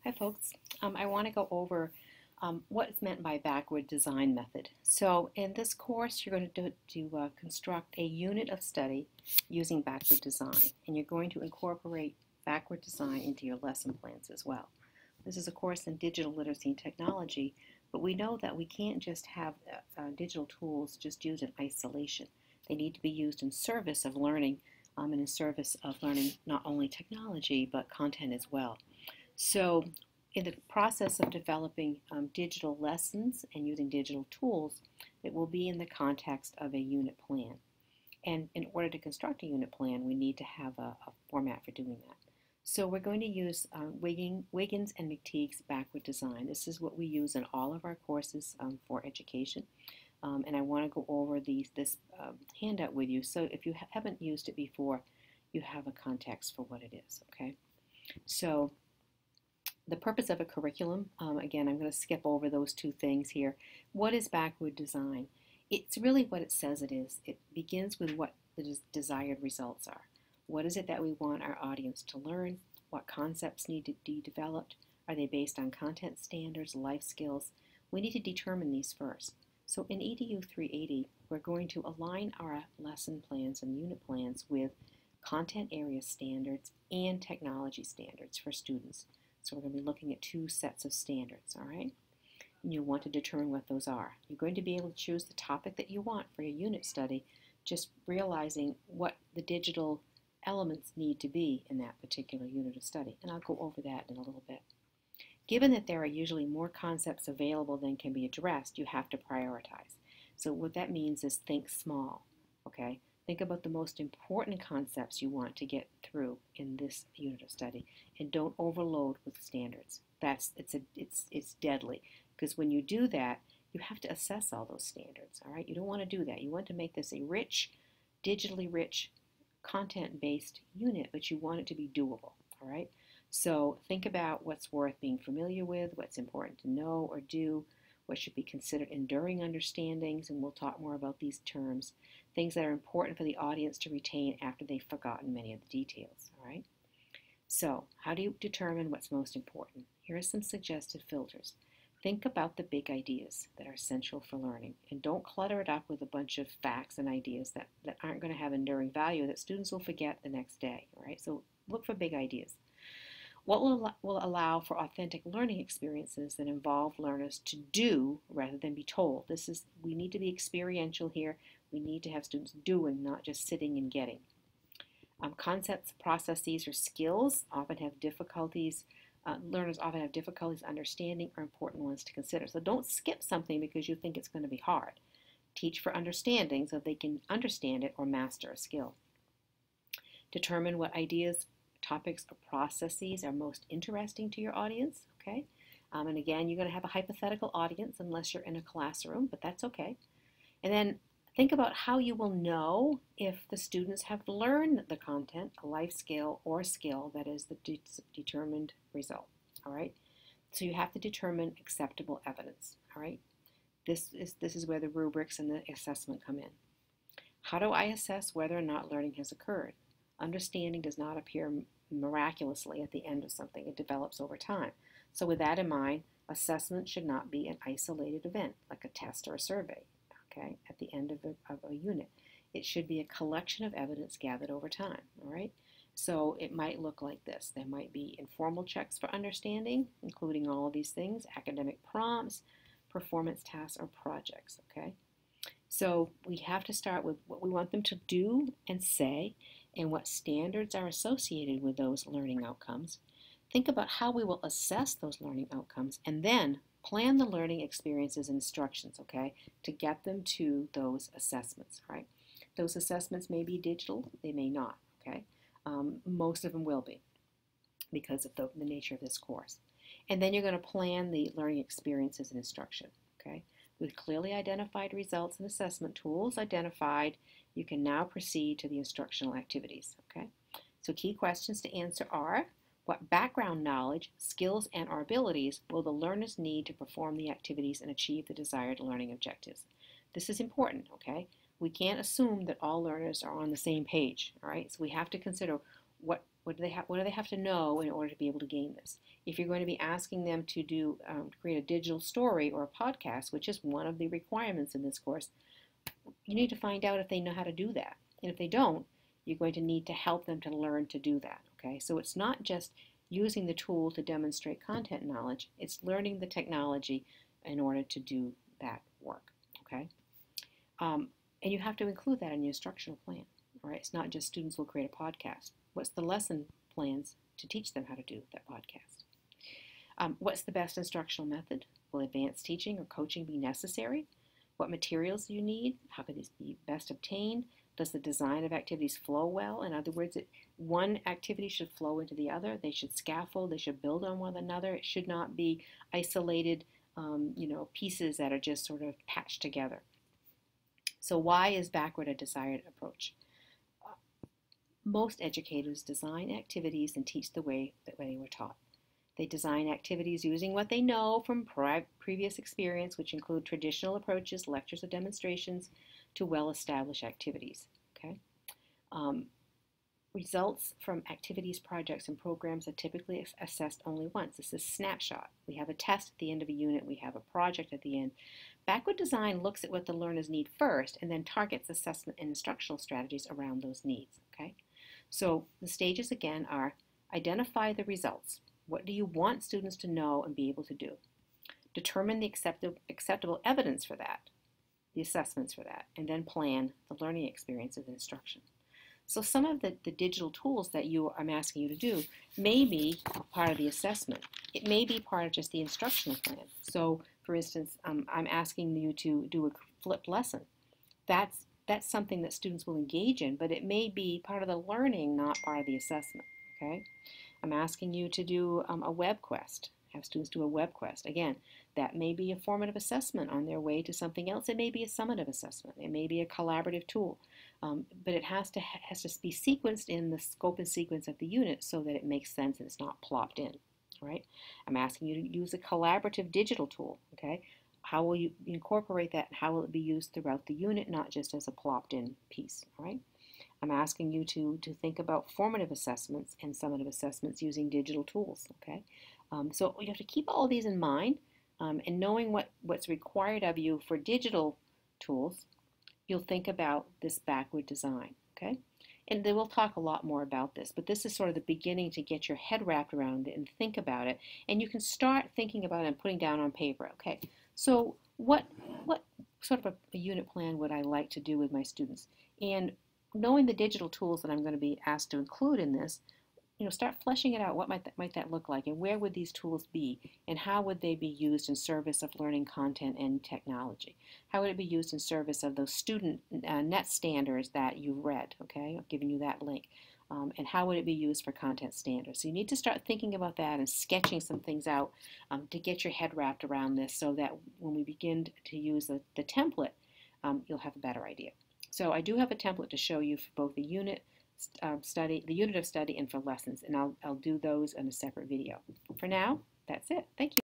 Hi folks, I want to go over what's meant by backward design method. So in this course you're going to construct a unit of study using backward design, and you're going to incorporate backward design into your lesson plans as well. This is a course in digital literacy and technology, but we know that we can't just have digital tools just used in isolation. They need to be used in service of learning and in service of learning not only technology but content as well. So in the process of developing digital lessons and using digital tools, it will be in the context of a unit plan. And in order to construct a unit plan, we need to have a format for doing that. So we're going to use Wiggins and McTeague's backward design. This is what we use in all of our courses for education. And I want to go over this handout with you. So if you haven't used it before, you have a context for what it is, okay? So the purpose of a curriculum, again, I'm going to skip over those two things here. What is backward design? It's really what it says it is. It begins with what the desired results are. What is it that we want our audience to learn? What concepts need to be developed? Are they based on content standards, life skills? We need to determine these first. So in EDU 380, we're going to align our lesson plans and unit plans with content area standards and technology standards for students. So we're going to be looking at two sets of standards, all right? And you'll want to determine what those are. You're going to be able to choose the topic that you want for your unit study, just realizing what the digital elements need to be in that particular unit of study. And I'll go over that in a little bit. Given that there are usually more concepts available than can be addressed, you have to prioritize. So what that means is think small, okay? Think about the most important concepts you want to get through in this unit of study, and don't overload with standards. It's deadly, because when you do that, you have to assess all those standards. All right, you don't want to do that. You want to make this a rich, digitally rich, content-based unit, but you want it to be doable. All right, so think about what's worth being familiar with, what's important to know or do, what should be considered enduring understandings, and we'll talk more about these terms, things that are important for the audience to retain after they've forgotten many of the details, all right? So, how do you determine what's most important? Here are some suggested filters. Think about the big ideas that are essential for learning, and don't clutter it up with a bunch of facts and ideas that aren't going to have enduring value that students will forget the next day, all right? So, look for big ideas. What will allow for authentic learning experiences that involve learners to do rather than be told? We need to be experiential here. We need to have students doing, not just sitting and getting. Concepts, processes, or skills often have difficulties. Learners often have difficulties understanding or important ones to consider. So don't skip something because you think it's going to be hard. Teach for understanding so they can understand it or master a skill. Determine what ideas, topics, or processes are most interesting to your audience, okay? And again, you're going to have a hypothetical audience unless you're in a classroom, but that's okay. And then think about how you will know if the students have learned the content, a life skill, or skill that is the determined result, all right? So you have to determine acceptable evidence, all right? This is where the rubrics and the assessment come in. How do I assess whether or not learning has occurred? Understanding does not appear miraculously at the end of something. It develops over time. So with that in mind, assessment should not be an isolated event, like a test or a survey, okay, at the end of a unit. It should be a collection of evidence gathered over time, all right? So it might look like this. There might be informal checks for understanding, including all of these things, academic prompts, performance tasks, or projects, okay? So we have to start with what we want them to do and say, and what standards are associated with those learning outcomes. Think about how we will assess those learning outcomes, and then plan the learning experiences and instructions, okay, to get them to those assessments, right? Those assessments may be digital, they may not, okay? Most of them will be because of the nature of this course. And then you're going to plan the learning experiences and instruction, okay? With clearly identified results and assessment tools identified, you can now proceed to the instructional activities, okay? So key questions to answer are, what background knowledge, skills, and or abilities will the learners need to perform the activities and achieve the desired learning objectives? This is important, okay? We can't assume that all learners are on the same page, all right? So we have to consider what What do they have to know in order to be able to gain this? If you're going to be asking them to do create a digital story or a podcast, which is one of the requirements in this course, you need to find out if they know how to do that. And if they don't, you're going to need to help them to learn to do that. Okay, so it's not just using the tool to demonstrate content knowledge, it's learning the technology in order to do that work. Okay, and you have to include that in your instructional plan. All right, it's not just students will create a podcast. What's the lesson plans to teach them how to do that podcast? What's the best instructional method? Will advanced teaching or coaching be necessary? What materials do you need? How can these be best obtained? Does the design of activities flow well? In other words, one activity should flow into the other. They should scaffold. They should build on one another. It should not be isolated, pieces that are just sort of patched together. So why is backward a desired approach? Most educators design activities and teach the way that they were taught. They design activities using what they know from previous experience, which include traditional approaches, lectures, or demonstrations, to well-established activities. Okay? Results from activities, projects, and programs are typically assessed only once. This is a snapshot. We have a test at the end of a unit. We have a project at the end. Backward design looks at what the learners need first and then targets assessment and instructional strategies around those needs. Okay? So the stages, again, are identify the results. What do you want students to know and be able to do? Determine the acceptable evidence for that, the assessments for that, and then plan the learning experience of instruction. So some of the digital tools that I'm asking you to do may be part of the assessment. It may be part of just the instructional plan. So, for instance, I'm asking you to do a flipped lesson. That's something that students will engage in, but it may be part of the learning, not part of the assessment. Okay? I'm asking you to do a web quest, have students do a web quest. Again, that may be a formative assessment on their way to something else. It may be a summative assessment. It may be a collaborative tool. But it has to be sequenced in the scope and sequence of the unit so that it makes sense and it's not plopped in. Right? I'm asking you to use a collaborative digital tool. Okay? How will you incorporate that and how will it be used throughout the unit, not just as a plopped in piece? All right? I'm asking you to think about formative assessments and summative assessments using digital tools. Okay, so you have to keep all of these in mind, and knowing what's required of you for digital tools, you'll think about this backward design. Okay, and then we'll talk a lot more about this, but this is sort of the beginning to get your head wrapped around it and think about it, and you can start thinking about it and putting down on paper. Okay, so what sort of a unit plan would I like to do with my students? And knowing the digital tools that I'm going to be asked to include in this, start fleshing it out. What might that look like, and where would these tools be, and how would they be used in service of learning content and technology? How would it be used in service of those student net standards that you've read? Okay, I've given you that link. And how would it be used for content standards? So you need to start thinking about that and sketching some things out to get your head wrapped around this, so that when we begin to use the template, you'll have a better idea. So I do have a template to show you for both the unit of study, and for lessons, and I'll do those in a separate video. For now, that's it. Thank you.